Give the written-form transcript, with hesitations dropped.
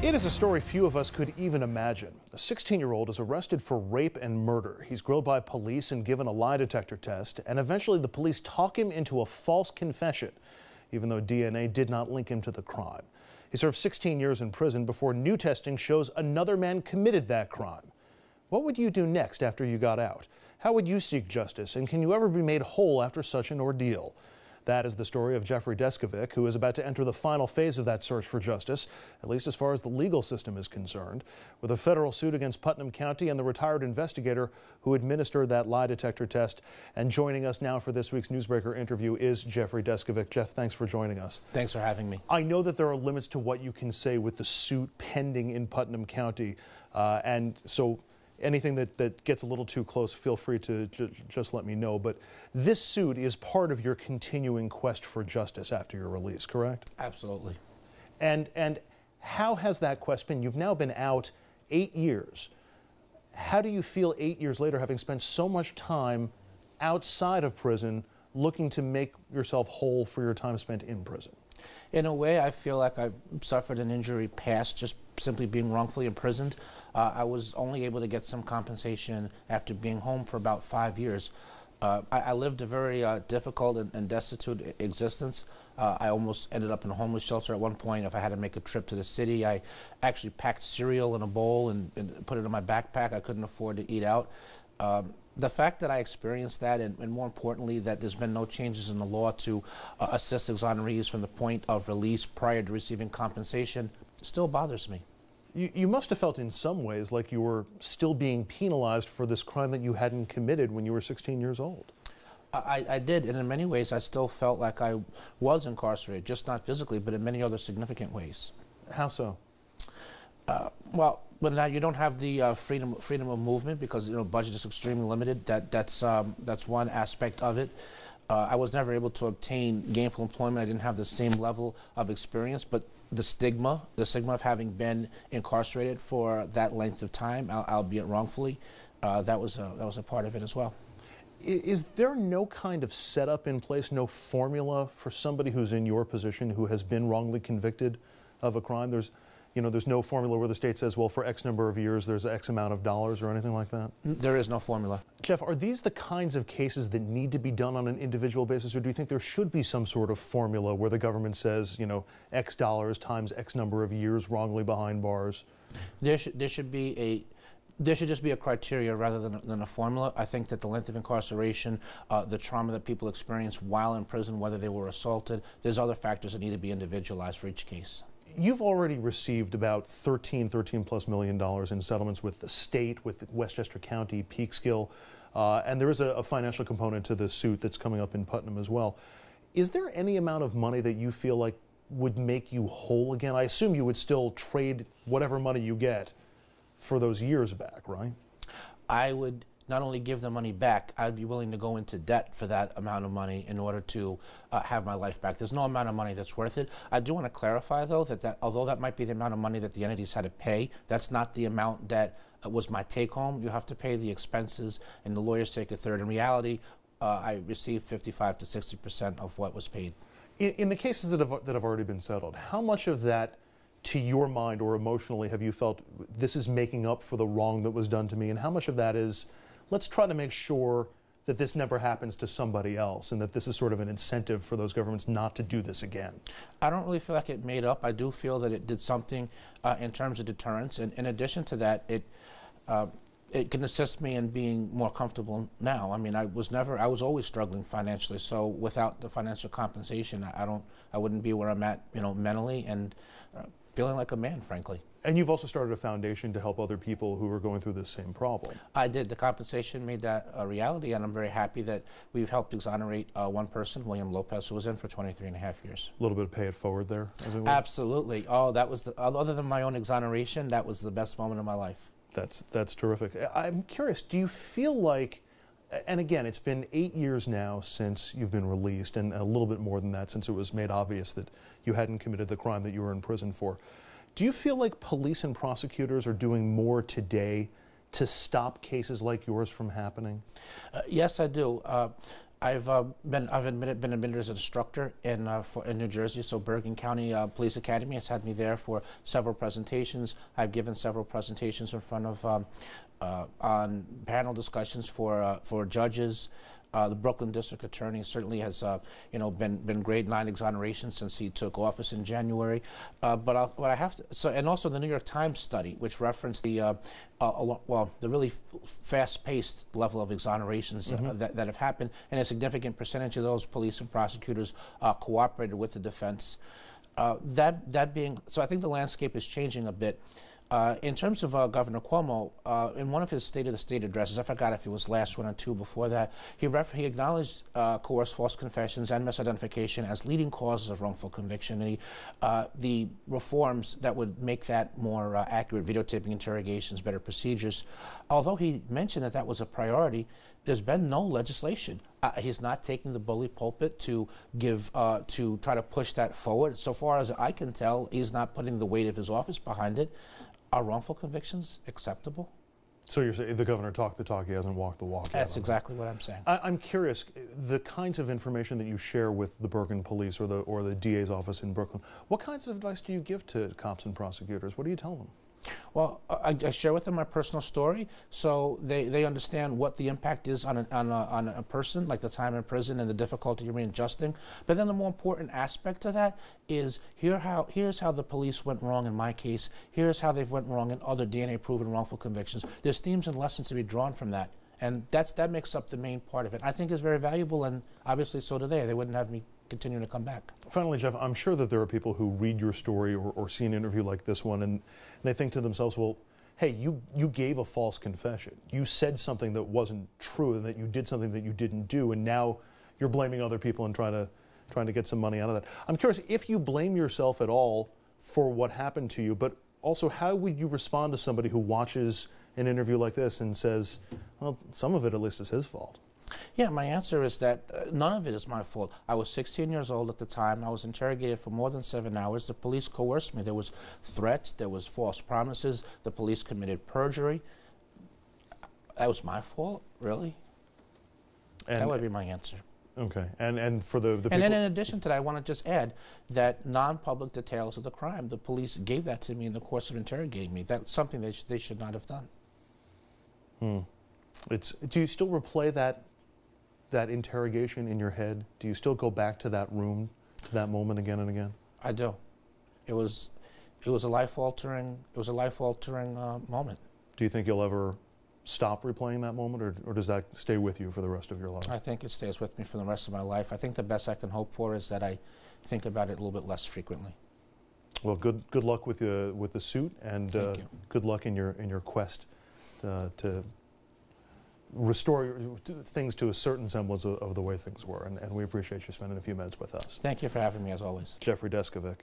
It is a story few of us could even imagine. A 16-year-old is arrested for rape and murder. He's grilled by police and given a lie detector test, and eventually the police talk him into a false confession, even though DNA did not link him to the crime. He served 16 years in prison before new testing shows another man committed that crime. What would you do next after you got out? How would you seek justice, and can you ever be made whole after such an ordeal? That is the story of Jeff Deskovic, who is about to enter the final phase of that search for justice, at least as far as the legal system is concerned, with a federal suit against Putnam County and the retired investigator who administered that lie detector test. And joining us now for this week's Newsbreaker interview is Jeff Deskovic. Jeff, thanks for joining us. Thanks for having me. I know that there are limits to what you can say with the suit pending in Putnam County, and so anything that gets a little too close, feel free to just let me know. But this suit is part of your continuing quest for justice after your release, correct? Absolutely. And how has that quest been? You've now been out 8 years. How do you feel 8 years later, having spent so much time outside of prison, looking to make yourself whole for your time spent in prison? In a way, I feel like I suffered an injury past just simply being wrongfully imprisoned. I was only able to get some compensation after being home for about 5 years. I lived a very difficult and destitute existence. I almost ended up in a homeless shelter at one point. If I had to make a trip to the city, I actually packed cereal in a bowl and put it in my backpack. I couldn't afford to eat out. The fact that I experienced that, and more importantly, that there's been no changes in the law to assist exonerees from the point of release prior to receiving compensation, still bothers me. You must have felt in some ways like you were still being penalized for this crime that you hadn't committed when you were 16 years old. I did, and in many ways I still felt like I was incarcerated, just not physically, but in many other significant ways. How so? Well, now you don't have the freedom of movement because budget is extremely limited. That's one aspect of it. I was never able to obtain gainful employment. I didn't have the same level of experience, but the stigma of having been incarcerated for that length of time, albeit wrongfully, that was a part of it as well. Is there no kind of setup in place, no formula for somebody who's in your position who has been wrongly convicted of a crime? There's no formula where the state says, well, for X number of years, there's X amount of dollars or anything like that? There is no formula. Jeff, are these the kinds of cases that need to be done on an individual basis, or do you think there should be some sort of formula where the government says, X dollars times X number of years wrongly behind bars? There should just be a criteria rather than a formula. I think that the length of incarceration, the trauma that people experience while in prison, whether they were assaulted, there's other factors that need to be individualized for each case. You've already received about $13 plus million in settlements with the state, with Westchester County, Peekskill, and there is a financial component to the suit that's coming up in Putnam as well. Is there any amount of money that you feel like would make you whole again? I assume you would still trade whatever money you get for those years back, right? I would not only give the money back, I'd be willing to go into debt for that amount of money in order to have my life back. There's no amount of money that's worth it. I do want to clarify, though, that although that might be the amount of money that the entities had to pay, that's not the amount that was my take-home. You have to pay the expenses, and the lawyers take a third. In reality, I received 55 to 60% of what was paid. In the cases that have already been settled, how much of that, to your mind or emotionally, have you felt this is making up for the wrong that was done to me, and how much of that is, let's try to make sure that this never happens to somebody else and that this is sort of an incentive for those governments not to do this again? I don't really feel like it made up. I do feel that it did something in terms of deterrence. And in addition to that, it can assist me in being more comfortable now. I mean, I was always struggling financially. So without the financial compensation, I wouldn't be where I'm at, mentally and feeling like a man, frankly. And you've also started a foundation to help other people who are going through this same problem. I did. The compensation made that a reality, and I'm very happy that we've helped exonerate one person, William Lopez, who was in for 23 and a half years. A little bit of pay it forward there, as it were? Absolutely. Oh, that was other than my own exoneration, that was the best moment of my life. That's terrific. I'm curious, do you feel like, and again, it's been 8 years now since you've been released, and a little bit more than that since it was made obvious that you hadn't committed the crime that you were in prison for. Do you feel like police and prosecutors are doing more today to stop cases like yours from happening? Yes, I do. I've been admitted as an instructor in New Jersey. So Bergen County Police Academy has had me there for several presentations. I've given several presentations in front of on panel discussions for judges. The Brooklyn District Attorney certainly has, been grade 9 exoneration since he took office in January. But what I have to, so, and also the New York Times study, which referenced the really fast-paced level of exonerations that have happened, and a significant percentage of those police and prosecutors cooperated with the defense. That being, so I think the landscape is changing a bit. In terms of Governor Cuomo, in one of his State of the State addresses, I forgot if it was last one or two before that, he acknowledged coerced false confessions and misidentification as leading causes of wrongful conviction, and the reforms that would make that more accurate, videotaping interrogations, better procedures. Although he mentioned that was a priority, there's been no legislation. He's not taking the bully pulpit to try to push that forward. So far as I can tell, he's not putting the weight of his office behind it. Are wrongful convictions acceptable? So you're saying the governor talked the talk, he hasn't walked the walk. That's exactly what I'm saying. I'm curious, the kinds of information that you share with the Bergen Police or the DA's office in Brooklyn, what kinds of advice do you give to cops and prosecutors? What do you tell them? Well, I share with them my personal story, so they understand what the impact is on a person, like the time in prison and the difficulty of readjusting. But then the more important aspect of that is here's how the police went wrong in my case. Here's how they've went wrong in other DNA-proven wrongful convictions. There's themes and lessons to be drawn from that, and that makes up the main part of it. I think it's very valuable, and obviously so do they. They wouldn't have me continuing to come back. Finally, Jeff, I'm sure that there are people who read your story or see an interview like this one, and they think to themselves, well, hey, you gave a false confession. You said something that wasn't true, and that you did something that you didn't do, and now you're blaming other people and trying to get some money out of that. I'm curious if you blame yourself at all for what happened to you, but also how would you respond to somebody who watches an interview like this and says, well, some of it at least is his fault? Yeah, my answer is that none of it is my fault. I was 16 years old at the time. I was interrogated for more than 7 hours. The police coerced me. There was threats. There was false promises. The police committed perjury. That was my fault? Really? That would be my answer. Okay. And for the people... And then in addition to that, I want to just add that non-public details of the crime, the police gave that to me in the course of interrogating me. That's something they should not have done. Do you still replay that interrogation in your head? Do you still go back to that room, to that moment again and again? I do. It was a life-altering moment. Do you think you'll ever stop replaying that moment, or does that stay with you for the rest of your life? I think it stays with me for the rest of my life. I think the best I can hope for is that I think about it a little bit less frequently. Well, good luck with the suit, and good luck in your quest to restore things to a certain semblance of the way things were. And we appreciate you spending a few minutes with us. Thank you for having me, as always. Jeff Deskovic.